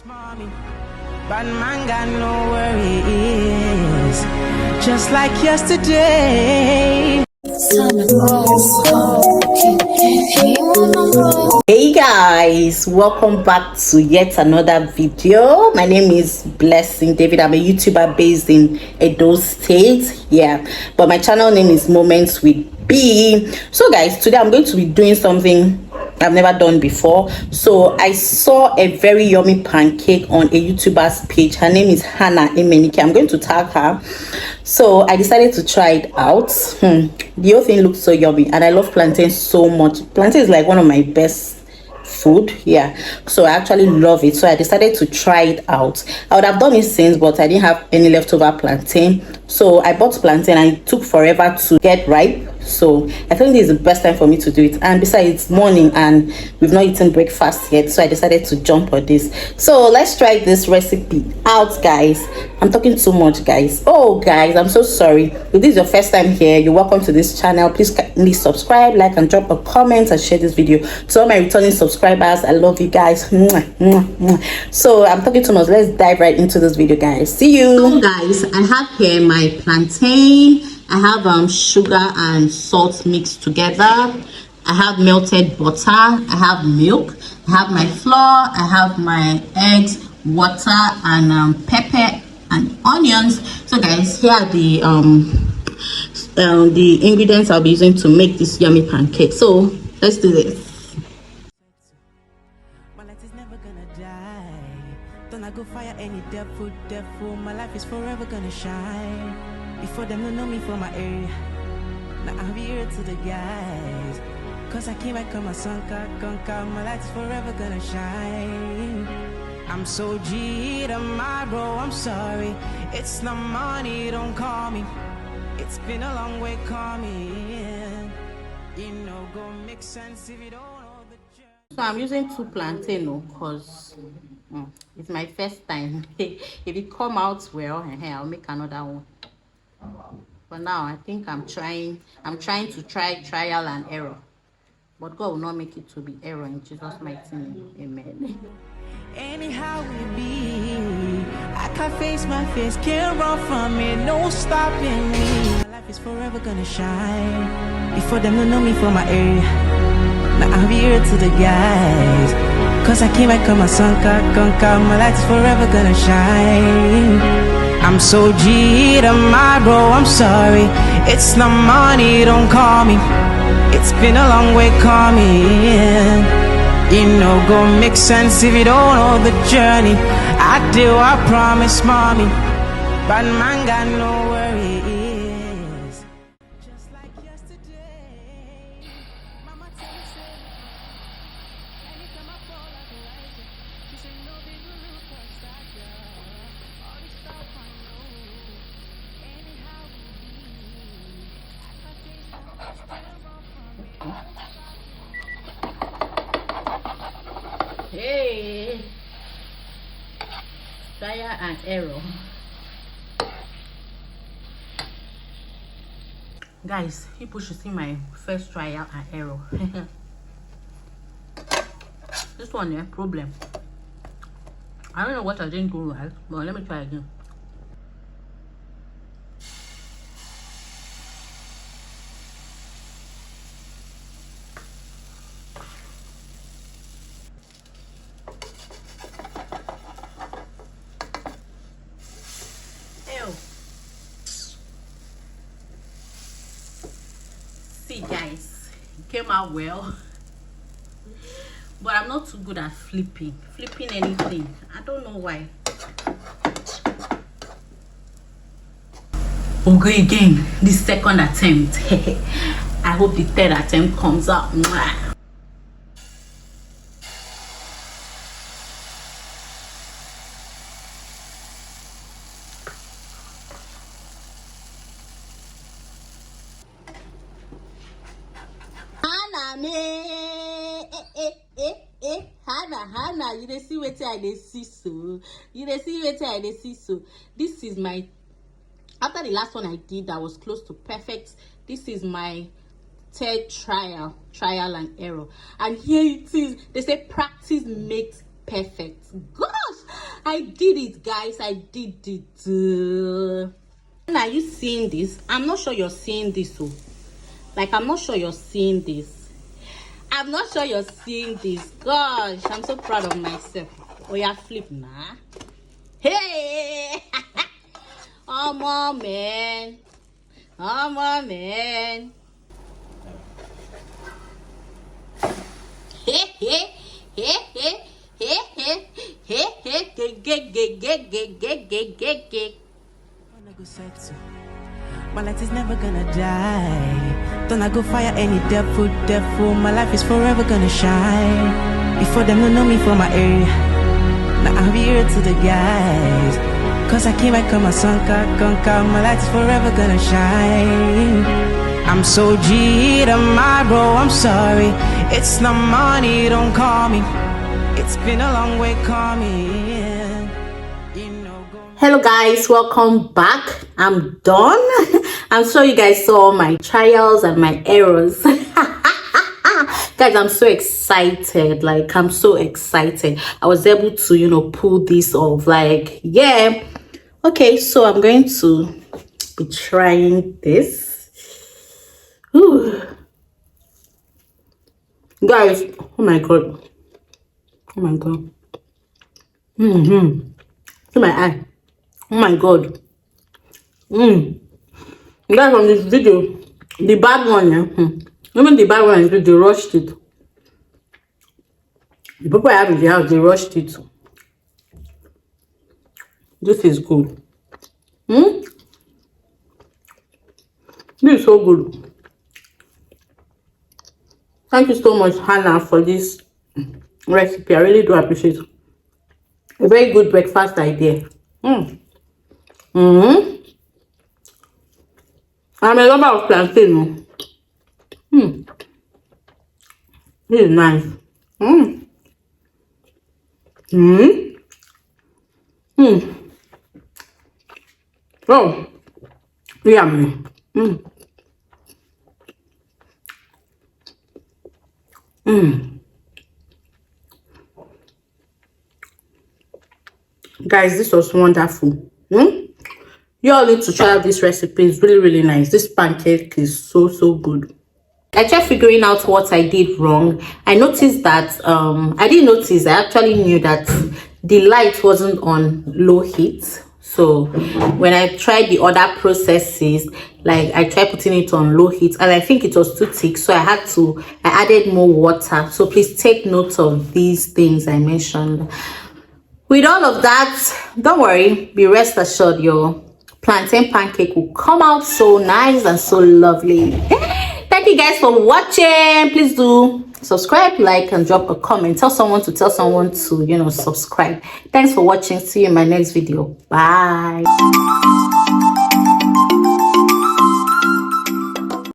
Mommy, but man got no worries, just like yesterday. Hey guys, welcome back to yet another video. My name is Blessing David. I'm a YouTuber based in Edo State, but my channel name is Moments with B. So guys, today I'm going to be doing something I've never done before. So I saw a very yummy pancake on a YouTuber's page. Her name is Hannah Emenike. I'm going to tag her. So I decided to try it out. The whole thing looks so yummy, and I love plantain so much. Plantain is like one of my best food, so I actually love it. So I decided to try it out. I would have done it since, but I didn't have any leftover plantain, so I bought plantain and it took forever to get ripe. So I think this is the best time for me to do it, and besides it's morning and we've not eaten breakfast yet, so I decided to jump on this. So let's try this recipe out, guys. I'm talking too much, guys. Oh guys, I'm so sorry. If this is your first time here, you're welcome to this channel. Please kindly subscribe, like, and drop a comment and share this video. To all my returning subscribers, I love you guys. So I'm talking too much. Let's dive right into this video, guys. See you. So guys, I have here my plantain. I have sugar and salt mixed together. I have melted butter. I have milk. I have my flour. I have my eggs, water, and pepper and onions. So guys, here are the ingredients I'll be using to make this yummy pancake. So let's do this. My life is never gonna die. Don't I go fire any devil. My life is forever gonna shine. Before them to know me for my area, now I'm here to the guys, cause I came back on my son, conquer. My light is forever gonna shine. I'm so G tomorrow, I'm sorry. It's not money, don't call me. It's been a long way coming. You know, go make sense if you don't know the journey. So I'm using 2 plantain because it's my first time. If it come out well, I'll make another one. For now, I think I'm trying to trial and error, but God will not make it to be error in Jesus' mighty name. Amen. Anyhow it be, I can't face my fears, can't run from it, no stopping me. My life is forever gonna shine. Before them to know me for my area, now I'm here to the guys, cause I came back on my son, conquer. My light is forever gonna shine. I'm so G tomorrow, I'm sorry. It's not money, don't call me. It's been a long way coming. You know, go make sense if you don't know the journey. I do, I promise, mommy. But man got no worries, just like yesterday. Mama tell me say, anytime I fall like a rising, she say no big look cause I got all this stuff I know. Anyhow I can't face my fears, can't run from it. Hey, trial and error. Guys, people should see my first trial and error. This one, problem. I don't know what I didn't do right, but let me try again. See guys, it came out well, but I'm not too good at flipping anything. I don't know why. Okay, again, this second attempt. I hope the third attempt comes out. Hannah, you dey see wetin I dey see so. This is my, after the last one I did that was close to perfect, this is my third trial and error, and here it is. They say practice makes perfect. Gosh, I did it, guys. I did it. Are you seeing this? I'm not sure you're seeing this. Oh. Like, I'm not sure you're seeing this. I'm not sure you're seeing this. Gosh, I'm so proud of myself. Oh, yeah, flip now. Hey! Oh, man. Oh, man. Hey, hey, hey, hey, hey, hey, hey, hey, My light is never gonna die. Don't I go fire any devil. My life is forever gonna shine. Before them don't know me for my area. Now I'll be here to the guys. Cause I came back on my son, conquer. My light is forever gonna shine. I'm so G tomorrow, I'm sorry. It's not money, don't call me. It's been a long way coming. Hello guys, welcome back. I'm done. I'm sure you guys saw my trials and my errors. Guys, I'm so excited. Like, I'm so excited. I was able to, pull this off. Like, yeah. Okay, so I'm going to be trying this. Ooh. Guys, oh my god. Oh my god. See my eye. Oh my god. Guys, on this video, the bad one, even the bad one is good, they rushed it. The people I have in the house, they rushed it. This is good. This is so good. Thank you so much, Hannah, for this recipe. I really do appreciate it. A very good breakfast idea. I'm a lover of plantain. This is nice. Oh, yummy. Guys, this was wonderful. You all need to try out this recipe. It's really, really nice. This pancake is so good. I tried figuring out what I did wrong. I noticed that I didn't notice, I actually knew that the light wasn't on low heat. So when I tried the other processes, like I tried putting it on low heat and I think it was too thick, so I added more water. So please take note of these things I mentioned. With all of that, don't worry, be rest assured your plantain pancake will come out so nice and so lovely. Thank you guys for watching. Please do subscribe, like, and drop a comment. Tell someone to subscribe. Thanks for watching. See you in my next video. Bye.